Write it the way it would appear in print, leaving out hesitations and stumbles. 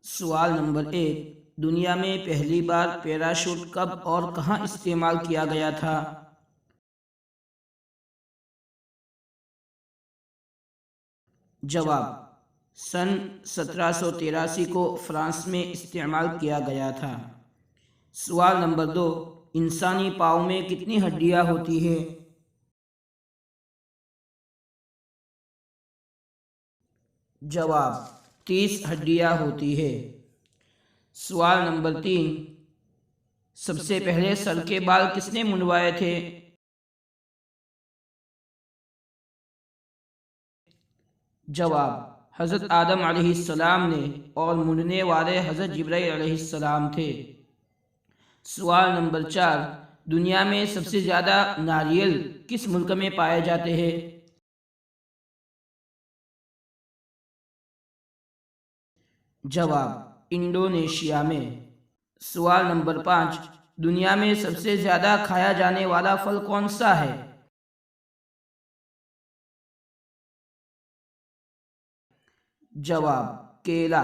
سوال نمبر 1، دنیا میں پہلی بار پیراشوٹ کب اور کہاں استعمال کیا گیا تھا؟ جواب: سن 1783 کو فرانس میں استعمال کیا گیا تھا۔ سوال نمبر 2، انسانی پاؤں میں کتنی ہڈیاں ہوتی ہیں؟ جواب: 30 ہڈیاں ہوتی ہے۔ سوال نمبر 3، سب سے پہلے سر کے بال کس نے منڈوائے تھے؟ جواب: حضرت آدم علیہ السلام نے، اور منڈنے والے حضرت جبرائیل علیہ السلام تھے۔ سوال نمبر 4، دنیا میں سب سے زیادہ ناریل کس ملک میں پائے جاتے ہیں؟ جواب: انڈونیشیا میں۔ سوال نمبر 5، دنیا میں سب سے زیادہ کھایا جانے والا پھل کون سا ہے؟ جواب: کیلا۔